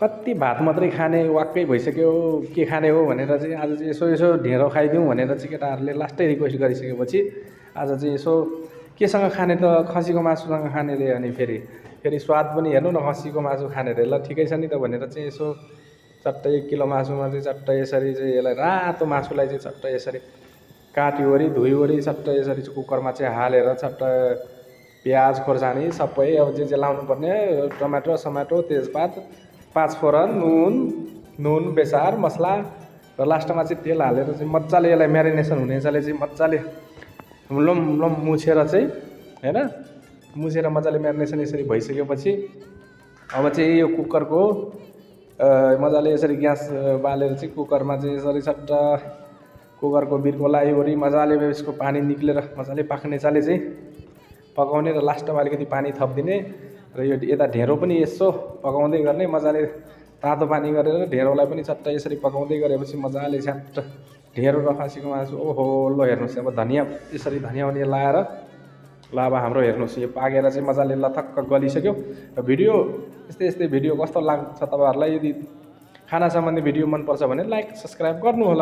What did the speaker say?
कति भात मात्रै खाने वाक्कै भइसक्यो के खाने हो भनेर चाहिँ आज चाहिँ यसो ढेँडो खाइदिउँ भनेर चाहिँ केटाहरूले लास्टै रिक्वेस्ट गरिसकेपछि आज चाहिँ यसो केसँग खाने त खसीको मासुसँग खाने रे अनि फेरि स्वाद पनि हेर्नु न खसीको मासु खाने रे ल ठिकै छ नि त भनेर चाहिँ यसो चट्टै 1 किलो मासुमा चाहिँ चट्टै यसरी चाहिँ यसलाई रातो मासुलाई चाहिँ चट्टै यसरी काट्योवरी धोइवरी चट्टै यसरी कुकरमा चाहिँ हालेर चट्ट प्याज खोर्सानी सबै अब जे लाउनु पर्ने टमाटो समाटो तेजपात 5 फोरन नुन बेसार मसला र लास्टमा चाहिँ तेल हालेर चाहिँ मजाले यसलाई म्यारिनेसन हुनेछले चाहिँ मजाले लम मुछेर चाहिँ हैन मुछेर मजाले म्यारिनेसन यसरी भइसकेपछि अब चाहिँ यो कुकरको मजाले यसरी ग्यास बालेर चाहिँ कुकरमा चाहिँ यसरी सट्ट कुकरको बिर्को लाइवरी मजाले यसको पानी निक्लेर मजाले पाक्ने चाले चाहिँ पकाउने र लास्टमा अलिकति पानी थपिदिने र यो यता ढेँडो पनि यसो पकाउँदै गर्ने मजाले तातो पानी गरेर ढेँडोलाई पनि चट्ट यसरी पकाउँदै गरेपछि मजाले छ्याट्ट ढेँडो र खसीको मासु ओहो ल हेर्नुहोस् अब धनियाँ यसरी धनियाँ लाएर ल अब हाम्रो हेर्नुहोस् यो पाकेर चाहिँ मजाले लथक्क गलिसक्यो र भिडियो यस्तै भिडियो कस्तो लाग्छ तपाईँहरूलाई यदि खाना सम्बन्धी भिडियो मनपर्छ भने लाइक सब्सक्राइब गर्नुहोला।